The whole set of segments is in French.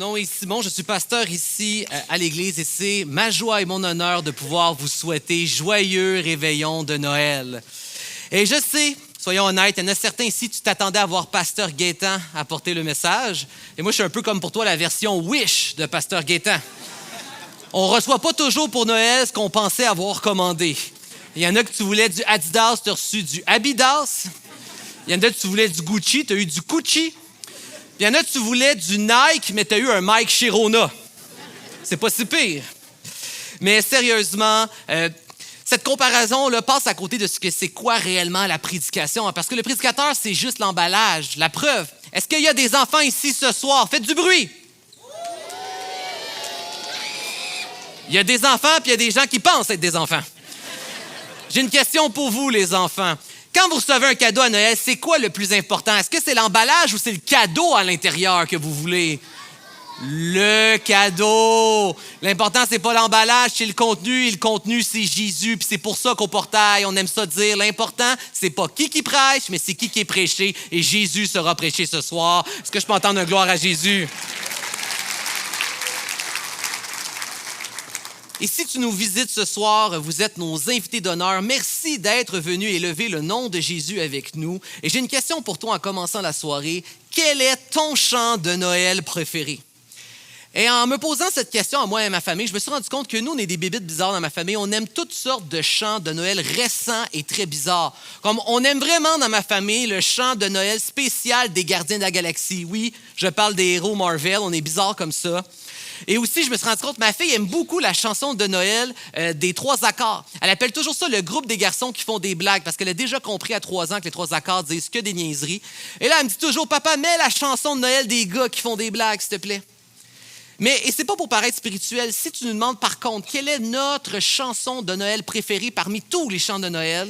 nom est Simon, je suis pasteur ici à l'église et c'est ma joie et mon honneur de pouvoir vous souhaiter joyeux réveillon de Noël. Et je sais, soyons honnêtes, il y en a certains ici, tu t'attendais à voir pasteur Gaétan apporter le message. Et moi, je suis un peu comme pour toi la version Wish de pasteur Gaétan. On ne reçoit pas toujours pour Noël ce qu'on pensait avoir commandé. Il y en a que tu voulais du Adidas, tu as reçu du Abidas. Il y en a que tu voulais du Gucci, tu as eu du Gucci. Il y en a que tu voulais du Nike, mais tu as eu un Mike Chirona. C'est pas si pire. Mais sérieusement, cette comparaison-là passe à côté de ce que c'est quoi réellement la prédication. Parce que le prédicateur, c'est juste l'emballage, la preuve. Est-ce qu'il y a des enfants ici ce soir? Faites du bruit! Il y a des enfants, puis il y a des gens qui pensent être des enfants. J'ai une question pour vous, les enfants. Quand vous recevez un cadeau à Noël, c'est quoi le plus important? Est-ce que c'est l'emballage ou c'est le cadeau à l'intérieur que vous voulez? Le cadeau! L'important, c'est pas l'emballage, c'est le contenu. Et le contenu, c'est Jésus. Puis c'est pour ça qu'au portail, on aime ça dire. L'important, c'est pas qui prêche, mais c'est qui est prêché. Et Jésus sera prêché ce soir. Est-ce que je peux entendre une gloire à Jésus? Et si tu nous visites ce soir, vous êtes nos invités d'honneur. Merci d'être venus élever le nom de Jésus avec nous. Et j'ai une question pour toi en commençant la soirée. Quel est ton chant de Noël préféré? Et en me posant cette question à moi et à ma famille, je me suis rendu compte que nous, on est des bébites bizarres dans ma famille. On aime toutes sortes de chants de Noël récents et très bizarres. Comme on aime vraiment dans ma famille le chant de Noël spécial des Gardiens de la Galaxie. Oui, je parle des héros Marvel, on est bizarres comme ça. Et aussi, je me suis rendu compte que ma fille aime beaucoup la chanson de Noël des 3 accords. Elle appelle toujours ça le groupe des garçons qui font des blagues parce qu'elle a déjà compris à 3 ans que les 3 accords disent que des niaiseries. Et là, elle me dit toujours, papa, mets la chanson de Noël des gars qui font des blagues, s'il te plaît. Et c'est pas pour paraître spirituel. Si tu nous demandes par contre, quelle est notre chanson de Noël préférée parmi tous les chants de Noël,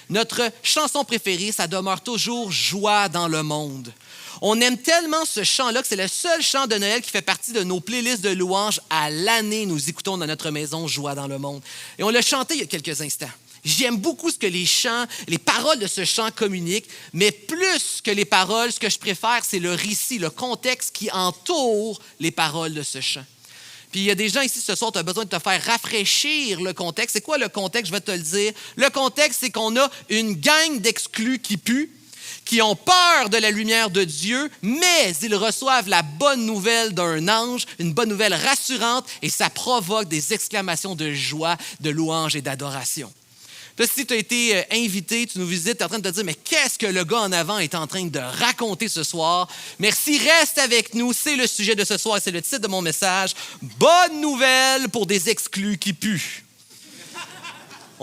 notre chanson préférée, ça demeure toujours Joie dans le monde. On aime tellement ce chant-là que c'est le seul chant de Noël qui fait partie de nos playlists de louanges à l'année. Nous écoutons dans notre maison Joie dans le monde. Et on l'a chanté il y a quelques instants. J'aime beaucoup ce que les paroles de ce chant communiquent, mais plus que les paroles, ce que je préfère, c'est le récit, le contexte qui entoure les paroles de ce chant. Puis il y a des gens ici ce soir, tu as besoin de te faire rafraîchir le contexte. C'est quoi le contexte? Je vais te le dire. Le contexte, c'est qu'on a une gang d'exclus qui puent, qui ont peur de la lumière de Dieu, mais ils reçoivent la bonne nouvelle d'un ange, une bonne nouvelle rassurante, et ça provoque des exclamations de joie, de louange et d'adoration. Puis là, si tu as été invité, tu nous visites, tu es en train de te dire, mais qu'est-ce que le gars en avant est en train de raconter ce soir? Merci, reste avec nous, c'est le sujet de ce soir, c'est le titre de mon message. Bonne nouvelle pour des exclus qui puent.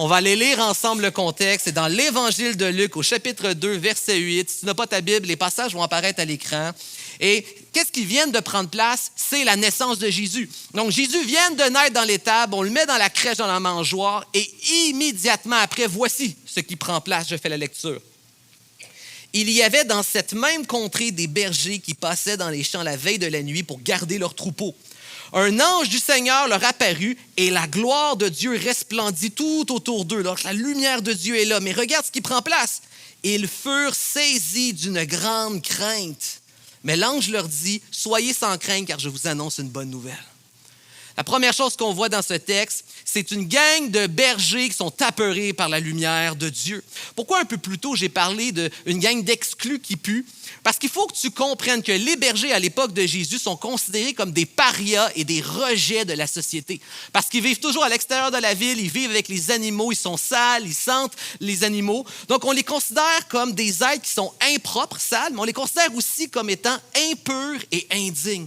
On va aller lire ensemble le contexte. C'est dans l'Évangile de Luc, au chapitre 2, verset 8. Si tu n'as pas ta Bible, les passages vont apparaître à l'écran. Et qu'est-ce qui vient de prendre place? C'est la naissance de Jésus. Donc, Jésus vient de naître dans l'étable, on le met dans la crèche, dans la mangeoire, et immédiatement après, voici ce qui prend place. Je fais la lecture. Il y avait dans cette même contrée des bergers qui passaient dans les champs la veille de la nuit pour garder leurs troupeaux. Un ange du Seigneur leur apparut et la gloire de Dieu resplendit tout autour d'eux. Donc, la lumière de Dieu est là. Mais regarde ce qui prend place. Ils furent saisis d'une grande crainte. Mais l'ange leur dit, « Soyez sans crainte, car je vous annonce une bonne nouvelle. » La première chose qu'on voit dans ce texte, c'est une gang de bergers qui sont apeurés par la lumière de Dieu. Pourquoi un peu plus tôt j'ai parlé d'une gang d'exclus qui puent? Parce qu'il faut que tu comprennes que les bergers à l'époque de Jésus sont considérés comme des parias et des rejets de la société. Parce qu'ils vivent toujours à l'extérieur de la ville, ils vivent avec les animaux, ils sont sales, ils sentent les animaux. Donc on les considère comme des êtres qui sont impropres, sales, mais on les considère aussi comme étant impurs et indignes.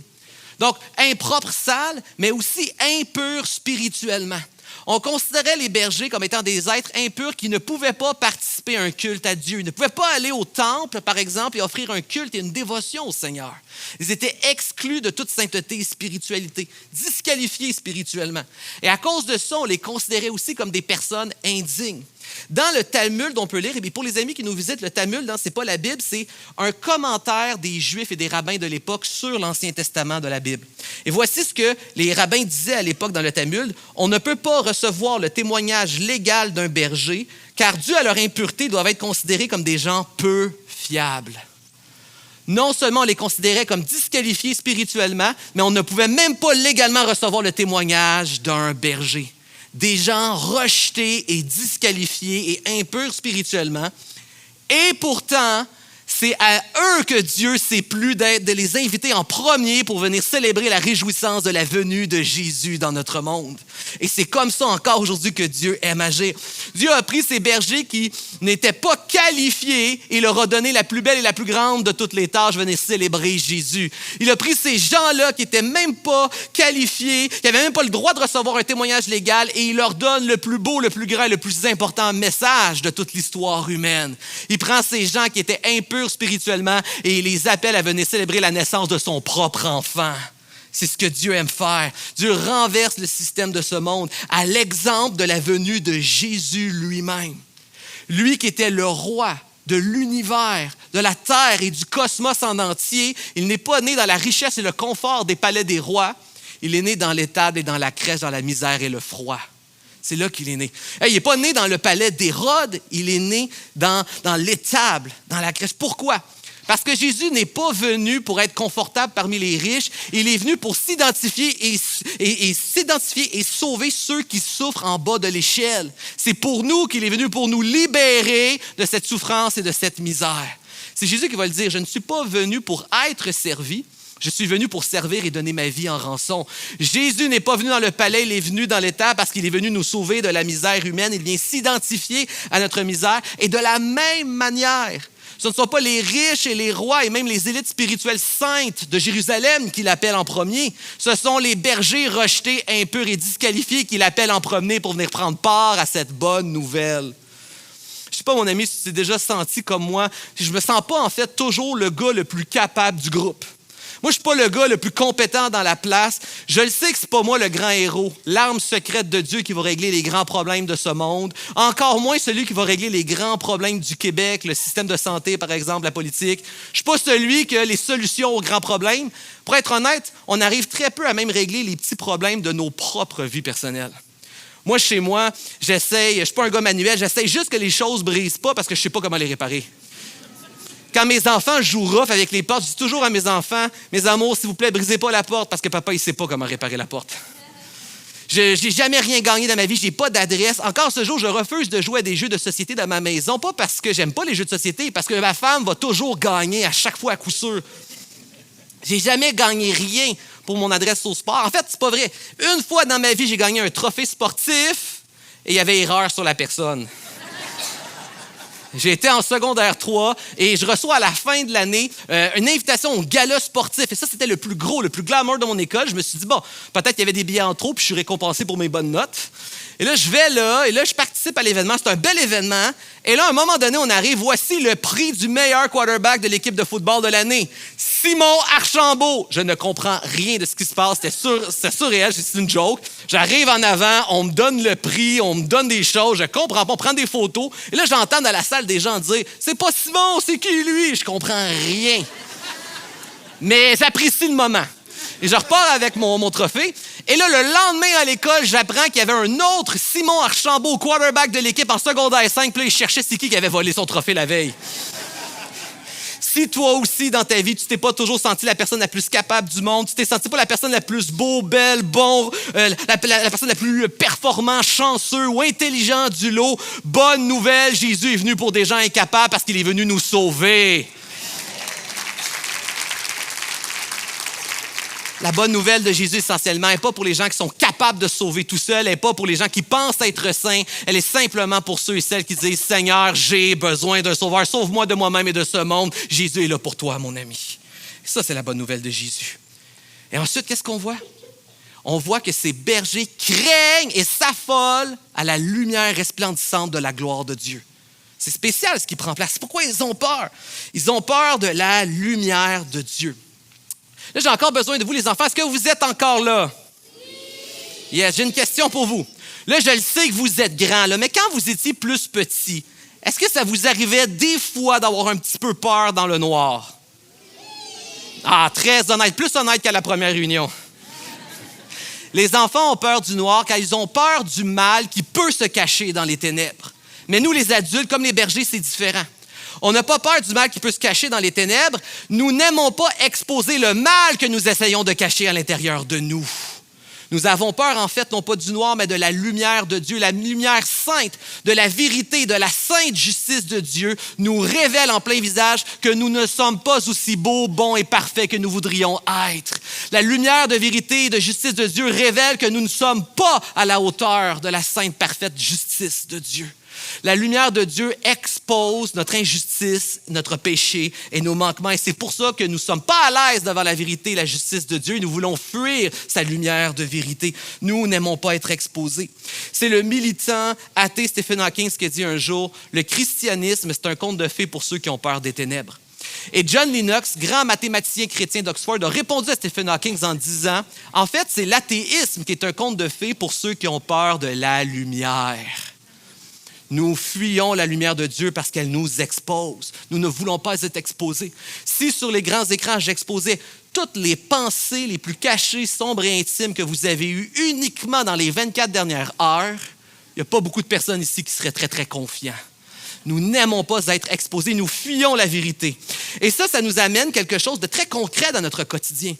Donc, impropre, sale, mais aussi impur spirituellement. On considérait les bergers comme étant des êtres impurs qui ne pouvaient pas participer à un culte à Dieu. Ils ne pouvaient pas aller au temple, par exemple, et offrir un culte et une dévotion au Seigneur. Ils étaient exclus de toute sainteté et spiritualité, disqualifiés spirituellement. Et à cause de ça, on les considérait aussi comme des personnes indignes. Dans le Talmud, on peut lire, et pour les amis qui nous visitent, le Talmud, ce n'est pas la Bible, c'est un commentaire des Juifs et des rabbins de l'époque sur l'Ancien Testament de la Bible. Et voici ce que les rabbins disaient à l'époque dans le Talmud. On ne peut pas recevoir le témoignage légal d'un berger, car dû à leur impureté, ils doivent être considérés comme des gens peu fiables. Non seulement on les considérait comme disqualifiés spirituellement, mais on ne pouvait même pas légalement recevoir le témoignage d'un berger. Des gens rejetés et disqualifiés et impurs spirituellement. Et pourtant, c'est à eux que Dieu s'est plu de les inviter en premier pour venir célébrer la réjouissance de la venue de Jésus dans notre monde. Et c'est comme ça encore aujourd'hui que Dieu aime agir. Dieu a pris ces bergers qui n'étaient pas qualifiés et leur a donné la plus belle et la plus grande de toutes les tâches, venir célébrer Jésus. Il a pris ces gens-là qui n'étaient même pas qualifiés, qui n'avaient même pas le droit de recevoir un témoignage légal, et il leur donne le plus beau, le plus grand, le plus important message de toute l'histoire humaine. Il prend ces gens qui étaient impurs spirituellement et il les appelle à venir célébrer la naissance de son propre enfant. C'est ce que Dieu aime faire. Dieu renverse le système de ce monde à l'exemple de la venue de Jésus lui-même. Lui qui était le roi de l'univers, de la terre et du cosmos en entier. Il n'est pas né dans la richesse et le confort des palais des rois. Il est né dans l'étable et dans la crèche, dans la misère et le froid. C'est là qu'il est né. Il n'est pas né dans le palais d'Hérode, il est né dans l'étable, dans la crèche. Pourquoi? Parce que Jésus n'est pas venu pour être confortable parmi les riches, il est venu pour s'identifier et sauver ceux qui souffrent en bas de l'échelle. C'est pour nous qu'il est venu, pour nous libérer de cette souffrance et de cette misère. C'est Jésus qui va le dire, je ne suis pas venu pour être servi, je suis venu pour servir et donner ma vie en rançon. Jésus n'est pas venu dans le palais, il est venu dans l'étable parce qu'il est venu nous sauver de la misère humaine. Il vient s'identifier à notre misère. Et de la même manière, ce ne sont pas les riches et les rois et même les élites spirituelles saintes de Jérusalem qui l'appellent en premier. Ce sont les bergers rejetés, impurs et disqualifiés qui l'appellent en premier pour venir prendre part à cette bonne nouvelle. Je ne sais pas, mon ami, si tu t'es déjà senti comme moi. Je ne me sens pas, en fait, toujours le gars le plus capable du groupe. Moi, je ne suis pas le gars le plus compétent dans la place. Je le sais que ce n'est pas moi le grand héros, l'arme secrète de Dieu qui va régler les grands problèmes de ce monde. Encore moins celui qui va régler les grands problèmes du Québec, le système de santé, par exemple, la politique. Je ne suis pas celui qui a les solutions aux grands problèmes. Pour être honnête, on arrive très peu à même régler les petits problèmes de nos propres vies personnelles. Moi, chez moi, j'essaye, je ne suis pas un gars manuel, j'essaye juste que les choses ne brisent pas parce que je ne sais pas comment les réparer. Quand mes enfants jouent rough avec les portes, je dis toujours à mes enfants, mes amours, s'il vous plaît, brisez pas la porte parce que papa, il ne sait pas comment réparer la porte. Je n'ai jamais rien gagné dans ma vie, je n'ai pas d'adresse. Encore ce jour, je refuse de jouer à des jeux de société dans ma maison, pas parce que j'aime pas les jeux de société, parce que ma femme va toujours gagner à chaque fois à coup sûr. J'ai jamais gagné rien pour mon adresse au sport. En fait, c'est pas vrai. Une fois dans ma vie, j'ai gagné un trophée sportif et il y avait erreur sur la personne. J'ai été en secondaire 3 et je reçois à la fin de l'année une invitation au gala sportif. Et ça, c'était le plus gros, le plus glamour de mon école. Je me suis dit, bon, peut-être qu'il y avait des billets en trop puis je suis récompensé pour mes bonnes notes. Et là, je vais là et là, je participe à l'événement. C'est un bel événement. Et là, à un moment donné, on arrive. Voici le prix du meilleur quarterback de l'équipe de football de l'année. Simon Archambault. Je ne comprends rien de ce qui se passe. C'était surréel. C'est une joke. J'arrive en avant. On me donne le prix. On me donne des choses. Je comprends pas. On prend des photos. Et là, j'entends dans la salle des gens dire « C'est pas Simon, c'est qui lui? » Je comprends rien. Mais j'apprécie le moment. Et je repars avec mon trophée. Et là, le lendemain à l'école, j'apprends qu'il y avait un autre Simon Archambault, quarterback de l'équipe en secondaire 5. Puis là, il cherchait c'est qui avait volé son trophée la veille. Si toi aussi, dans ta vie, tu t'es pas toujours senti la personne la plus capable du monde, tu t'es senti pas la personne la plus beau, belle, bon, la personne la plus performante, chanceux ou intelligent du lot, bonne nouvelle, Jésus est venu pour des gens incapables parce qu'il est venu nous sauver. La bonne nouvelle de Jésus, essentiellement, n'est pas pour les gens qui sont capables de se sauver tout seuls, elle n'est pas pour les gens qui pensent être saints, elle est simplement pour ceux et celles qui disent « Seigneur, j'ai besoin d'un sauveur, sauve-moi de moi-même et de ce monde. Jésus est là pour toi, mon ami. » Ça, c'est la bonne nouvelle de Jésus. Et ensuite, qu'est-ce qu'on voit? On voit que ces bergers craignent et s'affolent à la lumière resplendissante de la gloire de Dieu. C'est spécial ce qui prend place. Pourquoi ils ont peur? Ils ont peur de la lumière de Dieu. Là, j'ai encore besoin de vous, les enfants. Est-ce que vous êtes encore là? Oui. Yes, j'ai une question pour vous. Là, je le sais que vous êtes grands, là, mais quand vous étiez plus petit, est-ce que ça vous arrivait des fois d'avoir un petit peu peur dans le noir? Ah, très honnête, plus honnête qu'à la première réunion. Les enfants ont peur du noir car ils ont peur du mal qui peut se cacher dans les ténèbres. Mais nous, les adultes, comme les bergers, c'est différent. On n'a pas peur du mal qui peut se cacher dans les ténèbres. Nous n'aimons pas exposer le mal que nous essayons de cacher à l'intérieur de nous. Nous avons peur, en fait, non pas du noir, mais de la lumière de Dieu. La lumière sainte, de la vérité, de la sainte justice de Dieu nous révèle en plein visage que nous ne sommes pas aussi beaux, bons et parfaits que nous voudrions être. La lumière de vérité et de justice de Dieu révèle que nous ne sommes pas à la hauteur de la sainte, parfaite justice de Dieu. La lumière de Dieu expose notre injustice, notre péché et nos manquements. Et c'est pour ça que nous ne sommes pas à l'aise devant la vérité et la justice de Dieu. Nous voulons fuir sa lumière de vérité. Nous n'aimons pas être exposés. C'est le militant athée Stephen Hawking qui a dit un jour, « Le christianisme, c'est un conte de fées pour ceux qui ont peur des ténèbres. » Et John Lennox, grand mathématicien chrétien d'Oxford, a répondu à Stephen Hawking en disant, « En fait, c'est l'athéisme qui est un conte de fées pour ceux qui ont peur de la lumière. » Nous fuyons la lumière de Dieu parce qu'elle nous expose. Nous ne voulons pas être exposés. Si sur les grands écrans, j'exposais toutes les pensées les plus cachées, sombres et intimes que vous avez eues uniquement dans les 24 dernières heures, il n'y a pas beaucoup de personnes ici qui seraient très, très confiants. Nous n'aimons pas être exposés, nous fuyons la vérité. Et ça nous amène quelque chose de très concret dans notre quotidien.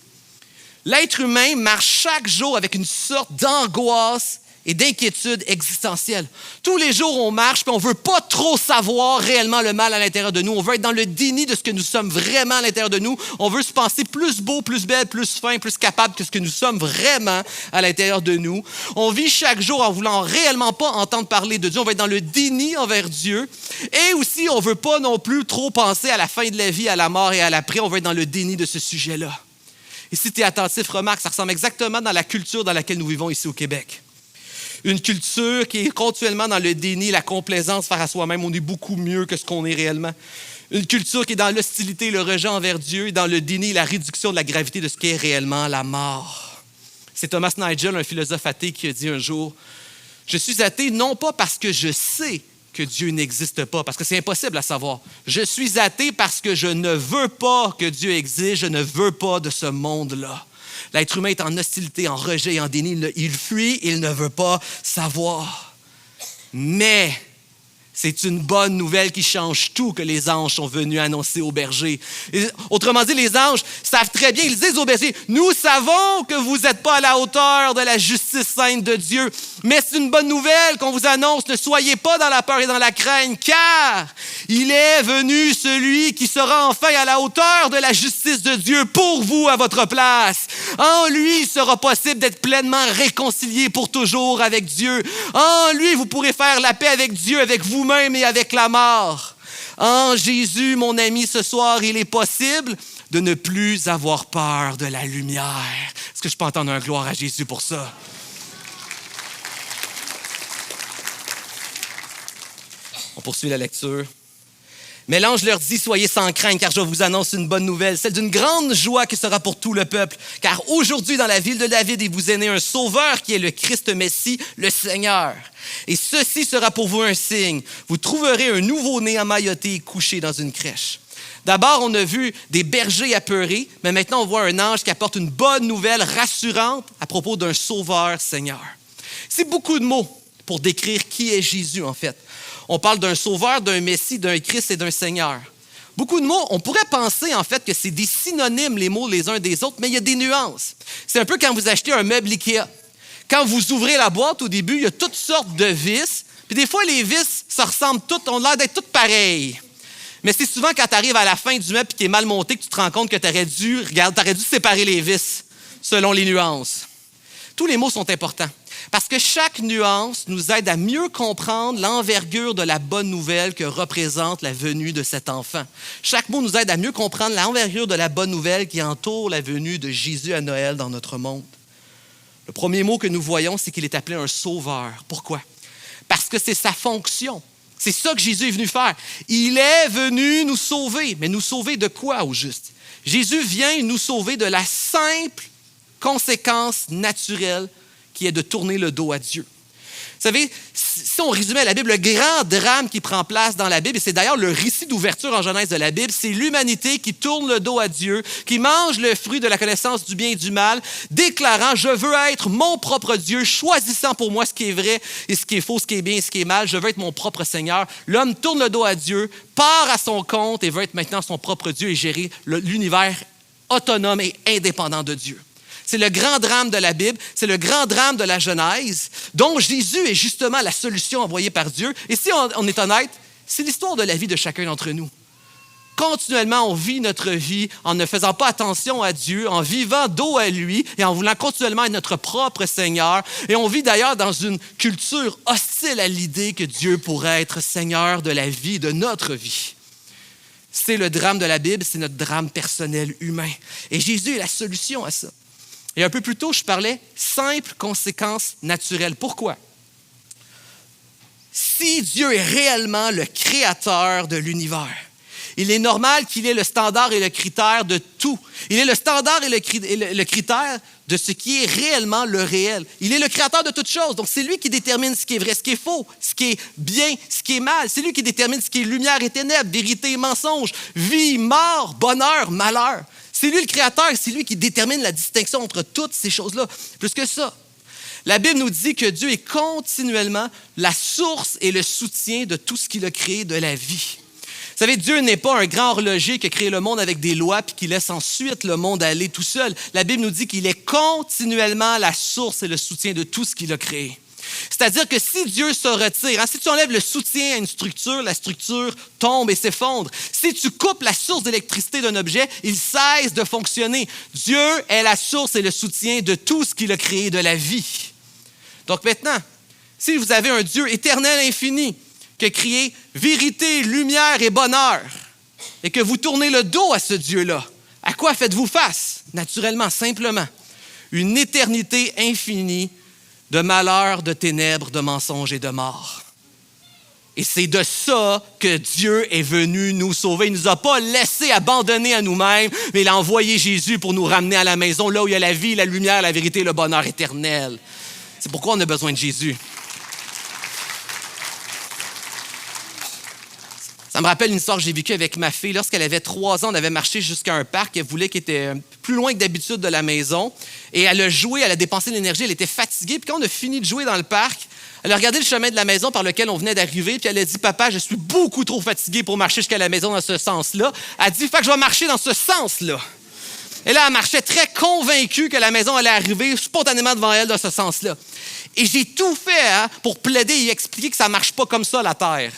L'être humain marche chaque jour avec une sorte d'angoisse et d'inquiétude existentielle. Tous les jours, on marche, puis on ne veut pas trop savoir réellement le mal à l'intérieur de nous. On veut être dans le déni de ce que nous sommes vraiment à l'intérieur de nous. On veut se penser plus beau, plus belle, plus fin, plus capable que ce que nous sommes vraiment à l'intérieur de nous. On vit chaque jour en voulant réellement pas entendre parler de Dieu. On va être dans le déni envers Dieu. Et aussi, on ne veut pas non plus trop penser à la fin de la vie, à la mort et à l'après. On va être dans le déni de ce sujet-là. Et si tu es attentif, remarque, ça ressemble exactement dans la culture dans laquelle nous vivons ici au Québec. Une culture qui est continuellement dans le déni, la complaisance face à soi-même. On est beaucoup mieux que ce qu'on est réellement. Une culture qui est dans l'hostilité, le rejet envers Dieu, et dans le déni, la réduction de la gravité de ce qu'est réellement la mort. C'est Thomas Nigel, un philosophe athée, qui a dit un jour, « Je suis athée non pas parce que je sais que Dieu n'existe pas, parce que c'est impossible à savoir. Je suis athée parce que je ne veux pas que Dieu existe, je ne veux pas de ce monde-là. » L'être humain est en hostilité, en rejet et en déni. Il fuit, il ne veut pas savoir. Mais c'est une bonne nouvelle qui change tout que les anges sont venus annoncer aux bergers. Et, autrement dit, les anges savent très bien, ils disent aux bergers, « Nous savons que vous n'êtes pas à la hauteur de la justice sainte de Dieu, mais c'est une bonne nouvelle qu'on vous annonce, ne soyez pas dans la peur et dans la crainte, car il est venu celui qui sera enfin à la hauteur de la justice de Dieu pour vous à votre place. En lui, il sera possible d'être pleinement réconcilié pour toujours avec Dieu. En lui, vous pourrez faire la paix avec Dieu, avec vous-même et avec la mort. En Jésus, mon ami, ce soir, il est possible de ne plus avoir peur de la lumière. Est-ce que je peux entendre un gloire à Jésus pour ça? On poursuit la lecture. Mais l'ange leur dit, soyez sans crainte, car je vous annonce une bonne nouvelle, celle d'une grande joie qui sera pour tout le peuple. Car aujourd'hui, dans la ville de David, il vous est né un sauveur qui est le Christ Messie, le Seigneur. Et ceci sera pour vous un signe. Vous trouverez un nouveau-né emmailloté et couché dans une crèche. D'abord, on a vu des bergers apeurés, mais maintenant, on voit un ange qui apporte une bonne nouvelle rassurante à propos d'un sauveur Seigneur. C'est beaucoup de mots pour décrire qui est Jésus, en fait. On parle d'un sauveur, d'un Messie, d'un Christ et d'un Seigneur. Beaucoup de mots, on pourrait penser en fait que c'est des synonymes les mots les uns des autres, mais il y a des nuances. C'est un peu quand vous achetez un meuble Ikea. Quand vous ouvrez la boîte au début, il y a toutes sortes de vis. Puis des fois, les vis, ça ressemble toutes, ont l'air d'être toutes pareilles. Mais c'est souvent quand tu arrives à la fin du meuble et qui est mal monté que tu te rends compte que tu aurais dû séparer les vis selon les nuances. Tous les mots sont importants. Parce que chaque nuance nous aide à mieux comprendre l'envergure de la bonne nouvelle que représente la venue de cet enfant. Chaque mot nous aide à mieux comprendre l'envergure de la bonne nouvelle qui entoure la venue de Jésus à Noël dans notre monde. Le premier mot que nous voyons, c'est qu'il est appelé un sauveur. Pourquoi? Parce que c'est sa fonction. C'est ça que Jésus est venu faire. Il est venu nous sauver. Mais nous sauver de quoi au juste? Jésus vient nous sauver de la simple conséquence naturelle qui est de tourner le dos à Dieu. Vous savez, si on résumait la Bible, le grand drame qui prend place dans la Bible, et c'est d'ailleurs le récit d'ouverture en Genèse de la Bible, c'est l'humanité qui tourne le dos à Dieu, qui mange le fruit de la connaissance du bien et du mal, déclarant « Je veux être mon propre Dieu, choisissant pour moi ce qui est vrai et ce qui est faux, ce qui est bien et ce qui est mal. Je veux être mon propre Seigneur. » L'homme tourne le dos à Dieu, part à son compte et veut être maintenant son propre Dieu et gérer l'univers autonome et indépendant de Dieu. C'est le grand drame de la Bible, c'est le grand drame de la Genèse, dont Jésus est justement la solution envoyée par Dieu. Et si on est honnête, c'est l'histoire de la vie de chacun d'entre nous. Continuellement, on vit notre vie en ne faisant pas attention à Dieu, en vivant dos à lui et en voulant continuellement être notre propre Seigneur. Et on vit d'ailleurs dans une culture hostile à l'idée que Dieu pourrait être Seigneur de la vie, de notre vie. C'est le drame de la Bible, c'est notre drame personnel humain. Et Jésus est la solution à ça. Et un peu plus tôt, je parlais simples conséquences naturelles. Pourquoi? Si Dieu est réellement le créateur de l'univers, il est normal qu'il ait le standard et le critère de tout. Il est le standard et le critère de ce qui est réellement le réel. Il est le créateur de toutes choses. Donc, c'est lui qui détermine ce qui est vrai, ce qui est faux, ce qui est bien, ce qui est mal. C'est lui qui détermine ce qui est lumière et ténèbres, vérité et mensonge, vie, mort, bonheur, malheur. C'est lui le créateur, c'est lui qui détermine la distinction entre toutes ces choses-là. Plus que ça, la Bible nous dit que Dieu est continuellement la source et le soutien de tout ce qu'il a créé de la vie. Vous savez, Dieu n'est pas un grand horloger qui a créé le monde avec des lois puis qui laisse ensuite le monde aller tout seul. La Bible nous dit qu'il est continuellement la source et le soutien de tout ce qu'il a créé. C'est-à-dire que si Dieu se retire, si tu enlèves le soutien à une structure, la structure tombe et s'effondre. Si tu coupes la source d'électricité d'un objet, il cesse de fonctionner. Dieu est la source et le soutien de tout ce qu'il a créé de la vie. Donc maintenant, si vous avez un Dieu éternel infini qui a créé vérité, lumière et bonheur, et que vous tournez le dos à ce Dieu-là, à quoi faites-vous face? Naturellement, simplement, une éternité infinie de malheur, de ténèbres, de mensonges et de mort. Et c'est de ça que Dieu est venu nous sauver. Il ne nous a pas laissés abandonnés à nous-mêmes, mais il a envoyé Jésus pour nous ramener à la maison, là où il y a la vie, la lumière, la vérité et le bonheur éternel. C'est pourquoi on a besoin de Jésus. Ça me rappelle une histoire que j'ai vécue avec ma fille. Lorsqu'elle avait 3 ans, on avait marché jusqu'à un parc. Elle voulait qu'il était plus loin que d'habitude de la maison. Et elle a joué, elle a dépensé de l'énergie, elle était fatiguée. Puis quand on a fini de jouer dans le parc, elle a regardé le chemin de la maison par lequel on venait d'arriver. Puis elle a dit, « Papa, je suis beaucoup trop fatiguée pour marcher jusqu'à la maison dans ce sens-là. » Elle a dit, « Fait que je vais marcher dans ce sens-là. » Et là, elle marchait très convaincue que la maison allait arriver spontanément devant elle dans ce sens-là. Et j'ai tout fait pour plaider et expliquer que ça ne marche pas comme ça, la terre.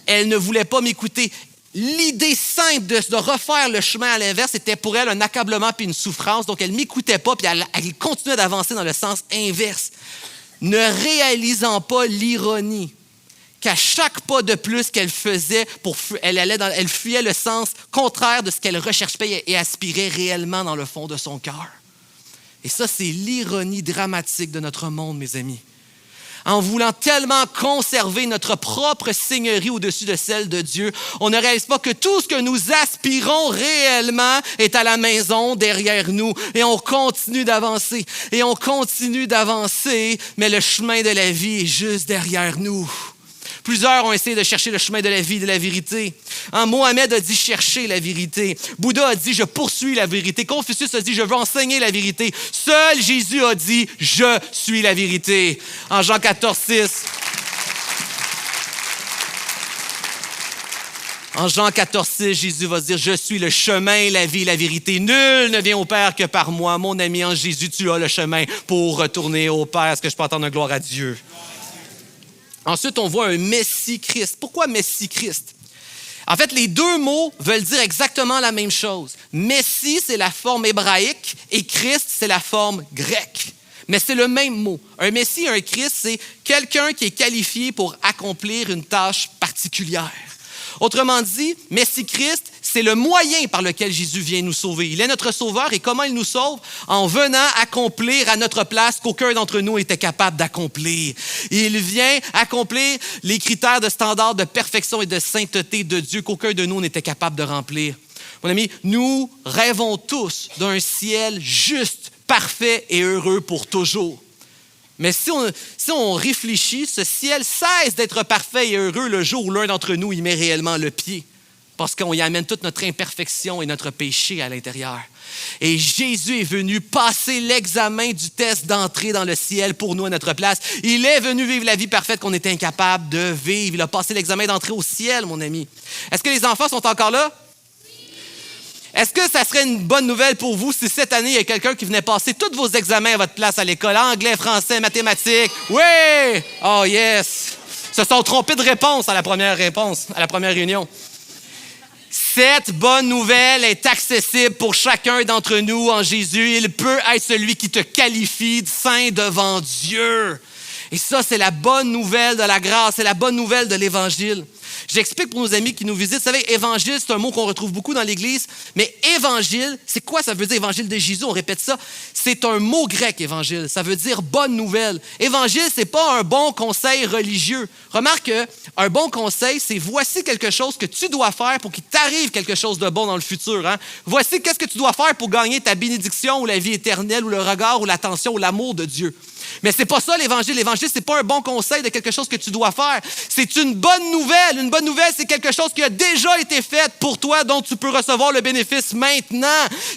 Elle ne voulait pas m'écouter. L'idée simple de refaire le chemin à l'inverse était pour elle un accablement puis une souffrance. Donc, elle ne m'écoutait pas puis elle continuait d'avancer dans le sens inverse. Ne réalisant pas l'ironie qu'à chaque pas de plus qu'elle faisait, elle fuyait le sens contraire de ce qu'elle recherchait et aspirait réellement dans le fond de son cœur. Et ça, c'est l'ironie dramatique de notre monde, mes amis. En voulant tellement conserver notre propre seigneurie au-dessus de celle de Dieu, on ne réalise pas que tout ce que nous aspirons réellement est à la maison derrière nous. Et on continue d'avancer, et on continue d'avancer, mais le chemin de la vie est juste derrière nous. Plusieurs ont essayé de chercher le chemin de la vie et de la vérité. Mohamed a dit « chercher la vérité ». Bouddha a dit « je poursuis la vérité ». Confucius a dit « je veux enseigner la vérité ». Seul Jésus a dit « je suis la vérité ». En Jean 14,6. En Jean 14,6, Jésus va se dire « je suis le chemin, la vie, la vérité. Nul ne vient au Père que par moi. Mon ami en Jésus, tu as le chemin pour retourner au Père. » Est-ce que je peux entendre gloire à Dieu? Ensuite, on voit un Messie-Christ. Pourquoi Messie-Christ? En fait, les deux mots veulent dire exactement la même chose. Messie, c'est la forme hébraïque et Christ, c'est la forme grecque. Mais c'est le même mot. Un Messie, un Christ, c'est quelqu'un qui est qualifié pour accomplir une tâche particulière. Autrement dit, Messie-Christ, c'est le moyen par lequel Jésus vient nous sauver. Il est notre sauveur et comment il nous sauve? En venant accomplir à notre place qu'aucun d'entre nous était capable d'accomplir. Il vient accomplir les critères de standard de perfection et de sainteté de Dieu qu'aucun de nous n'était capable de remplir. Mon ami, nous rêvons tous d'un ciel juste, parfait et heureux pour toujours. Mais si on réfléchit, ce ciel cesse d'être parfait et heureux le jour où l'un d'entre nous y met réellement le pied, parce qu'on y amène toute notre imperfection et notre péché à l'intérieur. Et Jésus est venu passer l'examen du test d'entrée dans le ciel pour nous à notre place. Il est venu vivre la vie parfaite qu'on était incapable de vivre. Il a passé l'examen d'entrée au ciel, mon ami. Est-ce que les enfants sont encore là? Est-ce que ça serait une bonne nouvelle pour vous si cette année, il y a quelqu'un qui venait passer tous vos examens à votre place à l'école? Anglais, français, mathématiques. Oui! Oh yes! Ils se sont trompés de réponse à la première réunion. Cette bonne nouvelle est accessible pour chacun d'entre nous en Jésus. Il peut être celui qui te qualifie de saint devant Dieu. Et ça, c'est la bonne nouvelle de la grâce, c'est la bonne nouvelle de l'Évangile. J'explique pour nos amis qui nous visitent. Vous savez, évangile, c'est un mot qu'on retrouve beaucoup dans l'Église. Mais évangile, c'est quoi ça veut dire, évangile de Jésus? On répète ça. C'est un mot grec, évangile. Ça veut dire bonne nouvelle. Évangile, c'est pas un bon conseil religieux. Remarque qu'un bon conseil, c'est voici quelque chose que tu dois faire pour qu'il t'arrive quelque chose de bon dans le futur. Hein? Voici qu'est-ce que tu dois faire pour gagner ta bénédiction ou la vie éternelle ou le regard ou l'attention ou l'amour de Dieu. Mais c'est pas ça l'Évangile. L'Évangile, c'est pas un bon conseil de quelque chose que tu dois faire. C'est une bonne nouvelle. Une bonne nouvelle, c'est quelque chose qui a déjà été fait pour toi, dont tu peux recevoir le bénéfice maintenant.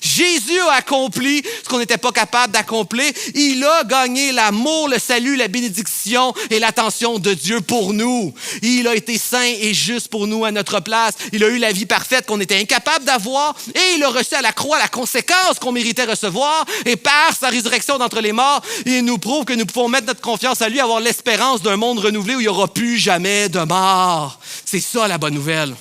Jésus a accompli ce qu'on n'était pas capable d'accomplir. Il a gagné l'amour, le salut, la bénédiction et l'attention de Dieu pour nous. Il a été saint et juste pour nous à notre place. Il a eu la vie parfaite qu'on était incapable d'avoir et il a reçu à la croix la conséquence qu'on méritait recevoir. Et par sa résurrection d'entre les morts, il nous prouve que nous pouvons mettre notre confiance à lui, avoir l'espérance d'un monde renouvelé où il n'y aura plus jamais de mort. C'est ça la bonne nouvelle.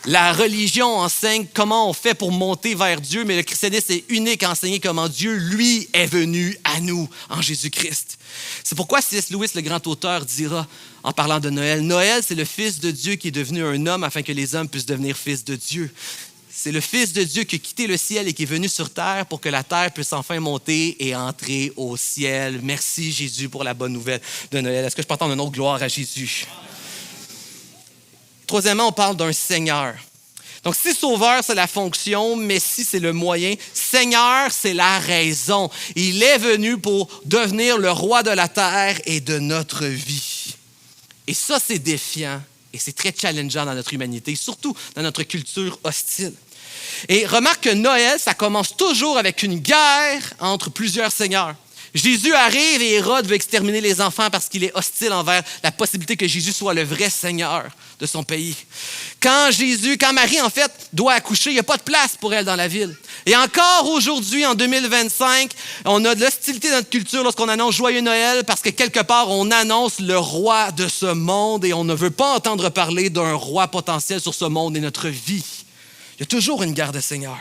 La religion enseigne comment on fait pour monter vers Dieu, mais le christianisme est unique à enseigner comment Dieu, lui, est venu à nous en Jésus-Christ. C'est pourquoi C.S. Lewis, le grand auteur, dira, en parlant de Noël, Noël, c'est le Fils de Dieu qui est devenu un homme afin que les hommes puissent devenir fils de Dieu. C'est le Fils de Dieu qui a quitté le ciel et qui est venu sur terre pour que la terre puisse enfin monter et entrer au ciel. Merci Jésus pour la bonne nouvelle de Noël. Est-ce que je peux entendre une autre gloire à Jésus? Troisièmement, on parle d'un Seigneur. Donc, si Sauveur, c'est la fonction, Messie, c'est le moyen. Seigneur, c'est la raison. Il est venu pour devenir le roi de la terre et de notre vie. Et ça, c'est défiant et c'est très challengeant dans notre humanité, surtout dans notre culture hostile. Et remarque que Noël, ça commence toujours avec une guerre entre plusieurs seigneurs. Jésus arrive et Hérode veut exterminer les enfants parce qu'il est hostile envers la possibilité que Jésus soit le vrai Seigneur de son pays. Quand Marie, en fait, doit accoucher, il n'y a pas de place pour elle dans la ville. Et encore aujourd'hui, en 2025, on a de l'hostilité dans notre culture lorsqu'on annonce Joyeux Noël parce que quelque part, on annonce le roi de ce monde et on ne veut pas entendre parler d'un roi potentiel sur ce monde et notre vie. Il y a toujours une guerre de seigneurs.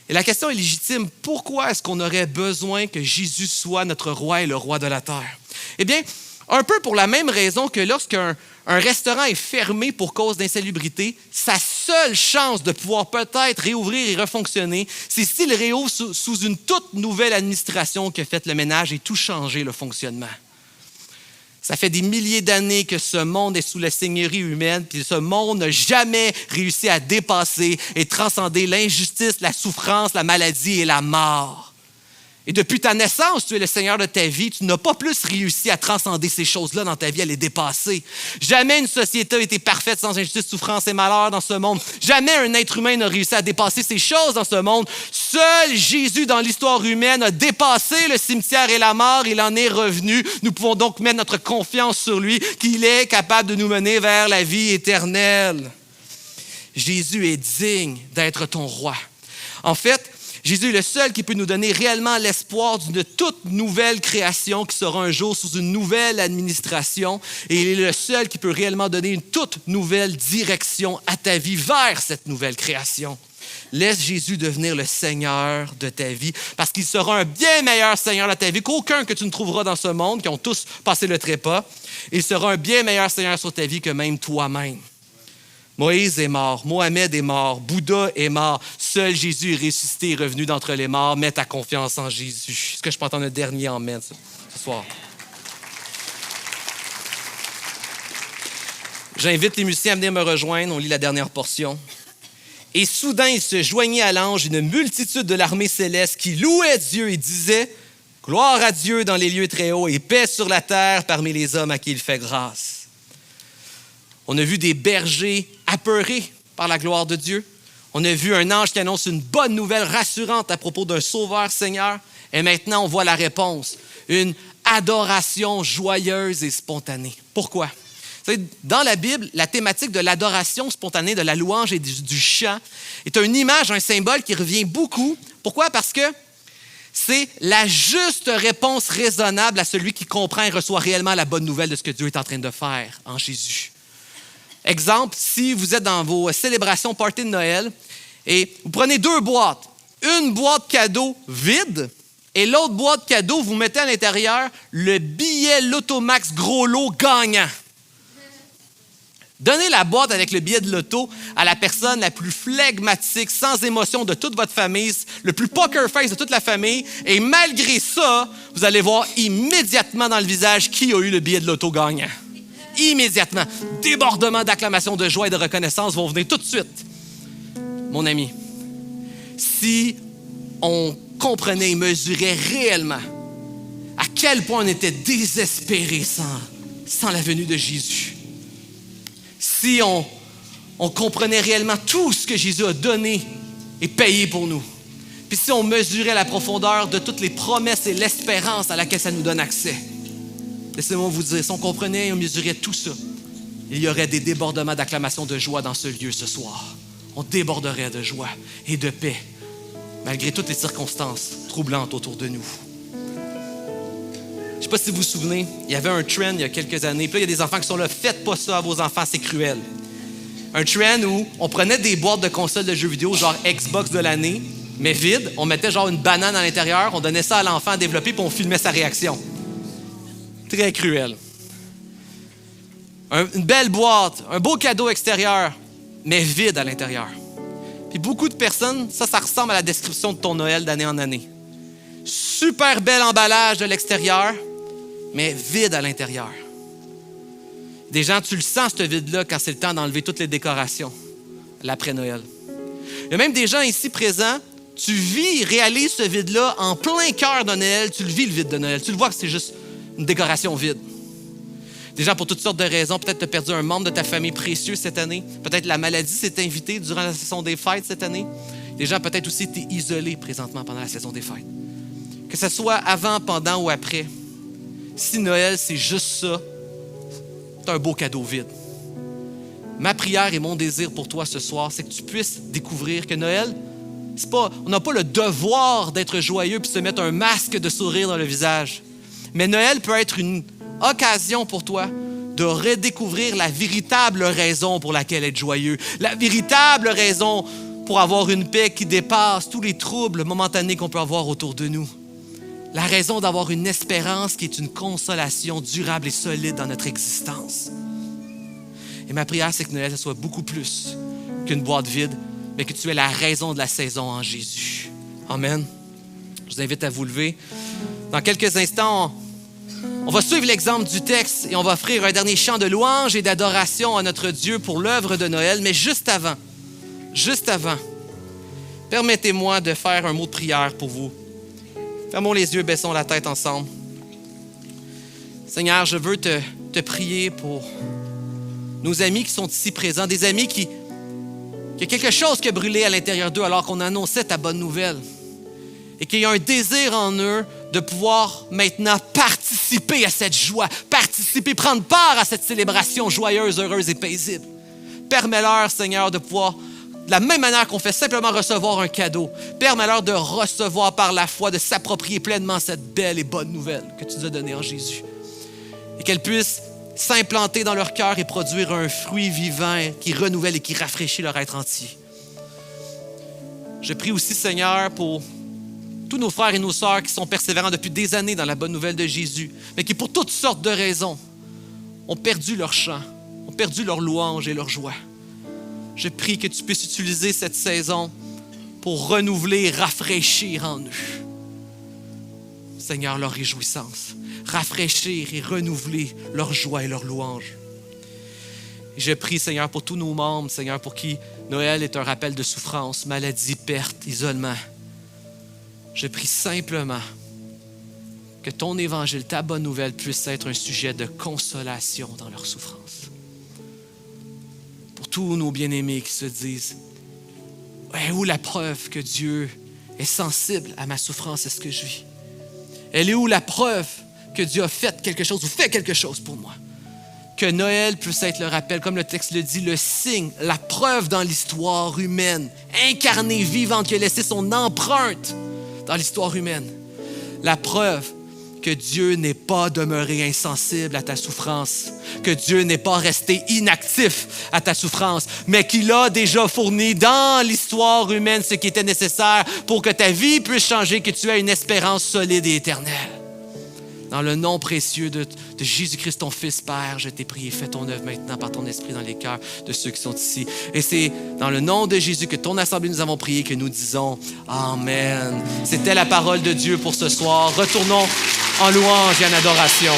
Et la question est légitime. Pourquoi est-ce qu'on aurait besoin que Jésus soit notre roi et le roi de la terre? Eh bien, un peu pour la même raison que lorsqu'un restaurant est fermé pour cause d'insalubrité, sa seule chance de pouvoir peut-être réouvrir et refonctionner, c'est s'il réouvre sous une toute nouvelle administration qui a fait le ménage et tout changé le fonctionnement. Ça fait des milliers d'années que ce monde est sous la seigneurie humaine, puis ce monde n'a jamais réussi à dépasser et transcender l'injustice, la souffrance, la maladie et la mort. Et depuis ta naissance, tu es le Seigneur de ta vie. Tu n'as pas plus réussi à transcender ces choses-là dans ta vie, à les dépasser. Jamais une société n'a été parfaite sans injustice, souffrance et malheur dans ce monde. Jamais un être humain n'a réussi à dépasser ces choses dans ce monde. Seul Jésus, dans l'histoire humaine, a dépassé le cimetière et la mort. Il en est revenu. Nous pouvons donc mettre notre confiance sur lui, qu'il est capable de nous mener vers la vie éternelle. Jésus est digne d'être ton roi. En fait, Jésus est le seul qui peut nous donner réellement l'espoir d'une toute nouvelle création qui sera un jour sous une nouvelle administration. Et il est le seul qui peut réellement donner une toute nouvelle direction à ta vie vers cette nouvelle création. Laisse Jésus devenir le Seigneur de ta vie parce qu'il sera un bien meilleur Seigneur de ta vie qu'aucun que tu ne trouveras dans ce monde, qui ont tous passé le trépas. Il sera un bien meilleur Seigneur sur ta vie que même toi-même. Moïse est mort, Mohamed est mort, Bouddha est mort. Seul Jésus est ressuscité et revenu d'entre les morts. Mets ta confiance en Jésus. Est-ce que je peux entendre un dernier amen ce soir? J'invite les musiciens à venir me rejoindre. On lit la dernière portion. Et soudain, il se joignit à l'ange une multitude de l'armée céleste qui louait Dieu et disait « Gloire à Dieu dans les lieux très hauts et paix sur la terre parmi les hommes à qui il fait grâce. » On a vu des bergers apeurés par la gloire de Dieu. On a vu un ange qui annonce une bonne nouvelle rassurante à propos d'un sauveur Seigneur. Et maintenant, on voit la réponse, une adoration joyeuse et spontanée. Pourquoi? Vous savez, dans la Bible, la thématique de l'adoration spontanée, de la louange et du chant est une image, un symbole qui revient beaucoup. Pourquoi? Parce que c'est la juste réponse raisonnable à celui qui comprend et reçoit réellement la bonne nouvelle de ce que Dieu est en train de faire en Jésus. Exemple, si vous êtes dans vos célébrations party de Noël et vous prenez 2 boîtes, une boîte cadeau vide et l'autre boîte cadeau, vous mettez à l'intérieur le billet Lotomax gros lot gagnant. Donnez la boîte avec le billet de loto à la personne la plus flegmatique, sans émotion de toute votre famille, le plus poker face de toute la famille, et malgré ça, vous allez voir immédiatement dans le visage qui a eu le billet de loto gagnant. Immédiatement. Débordement d'acclamations, de joie et de reconnaissance vont venir tout de suite. Mon ami, si on comprenait et mesurait réellement à quel point on était désespéré sans la venue de Jésus, si on comprenait réellement tout ce que Jésus a donné et payé pour nous, puis si on mesurait la profondeur de toutes les promesses et l'espérance à laquelle ça nous donne accès, laissez-moi vous dire, si on comprenait et on mesurait tout ça, il y aurait des débordements d'acclamations de joie dans ce lieu ce soir. On déborderait de joie et de paix, malgré toutes les circonstances troublantes autour de nous. Je ne sais pas si vous vous souvenez, il y avait un trend il y a quelques années, puis là, il y a des enfants qui sont là, faites pas ça à vos enfants, c'est cruel. Un trend où on prenait des boîtes de consoles de jeux vidéo, genre Xbox de l'année, mais vides, on mettait genre une banane à l'intérieur, on donnait ça à l'enfant à développer, puis on filmait sa réaction. Très cruel. Une belle boîte, un beau cadeau extérieur, mais vide à l'intérieur. Puis beaucoup de personnes, ça ressemble à la description de ton Noël d'année en année. Super bel emballage de l'extérieur, mais vide à l'intérieur. Des gens, tu le sens, ce vide-là, quand c'est le temps d'enlever toutes les décorations, l'après-Noël. Il y a même des gens ici présents, tu réalises ce vide-là en plein cœur de Noël, tu le vis, le vide de Noël. Tu le vois que c'est juste une décoration vide. Des gens, pour toutes sortes de raisons, peut-être tu as perdu un membre de ta famille précieux cette année. Peut-être la maladie s'est invitée durant la saison des fêtes cette année. Des gens, peut-être aussi, tu es isolé présentement pendant la saison des fêtes. Que ce soit avant, pendant ou après, si Noël, c'est juste ça, c'est un beau cadeau vide. Ma prière et mon désir pour toi ce soir, c'est que tu puisses découvrir que Noël, on n'a pas le devoir d'être joyeux puis se mettre un masque de sourire dans le visage. Mais Noël peut être une occasion pour toi de redécouvrir la véritable raison pour laquelle être joyeux, la véritable raison pour avoir une paix qui dépasse tous les troubles momentanés qu'on peut avoir autour de nous. La raison d'avoir une espérance qui est une consolation durable et solide dans notre existence. Et ma prière, c'est que Noël, ce soit beaucoup plus qu'une boîte vide, mais que tu aies la raison de la saison en Jésus. Amen. Je vous invite à vous lever. Dans quelques instants, on va suivre l'exemple du texte et on va offrir un dernier chant de louange et d'adoration à notre Dieu pour l'œuvre de Noël. Mais juste avant, permettez-moi de faire un mot de prière pour vous. Fermons les yeux, baissons la tête ensemble. Seigneur, je veux te prier pour nos amis qui sont ici présents, des amis qui y a quelque chose qui a brûlé à l'intérieur d'eux alors qu'on annonçait ta bonne nouvelle et qu'il y a un désir en eux de pouvoir maintenant participer à cette joie, prendre part à cette célébration joyeuse, heureuse et paisible. Permets-leur, Seigneur, de pouvoir, de la même manière qu'on fait simplement recevoir un cadeau, permets-leur de recevoir par la foi, de s'approprier pleinement cette belle et bonne nouvelle que tu nous as donnée en Jésus. Et qu'elle puisse s'implanter dans leur cœur et produire un fruit vivant qui renouvelle et qui rafraîchit leur être entier. Je prie aussi, Seigneur, pour tous nos frères et nos sœurs qui sont persévérants depuis des années dans la bonne nouvelle de Jésus, mais qui, pour toutes sortes de raisons, ont perdu leur chant, ont perdu leur louange et leur joie. Je prie que tu puisses utiliser cette saison pour renouveler et rafraîchir en eux, Seigneur, leur réjouissance, rafraîchir et renouveler leur joie et leur louange. Et je prie, Seigneur, pour tous nos membres, Seigneur, pour qui Noël est un rappel de souffrance, maladie, perte, isolement. Je prie simplement que ton évangile, ta bonne nouvelle puisse être un sujet de consolation dans leur souffrance. Pour tous nos bien-aimés qui se disent, « Où la preuve que Dieu est sensible à ma souffrance et ce que je vis? Elle est où la preuve que Dieu a fait quelque chose ou fait quelque chose pour moi? » Que Noël puisse être le rappel, comme le texte le dit, le signe, la preuve dans l'histoire humaine, incarnée, vivante, qui a laissé son empreinte dans l'histoire humaine. La preuve que Dieu n'est pas demeuré insensible à ta souffrance, que Dieu n'est pas resté inactif à ta souffrance, mais qu'il a déjà fourni dans l'histoire humaine ce qui était nécessaire pour que ta vie puisse changer, que tu aies une espérance solide et éternelle. Dans le nom précieux de Jésus-Christ, ton Fils, Père, je t'ai prié, fais ton œuvre maintenant par ton esprit dans les cœurs de ceux qui sont ici. Et c'est dans le nom de Jésus que ton assemblée nous avons prié, que nous disons Amen. C'était la parole de Dieu pour ce soir. Retournons en louange et en adoration.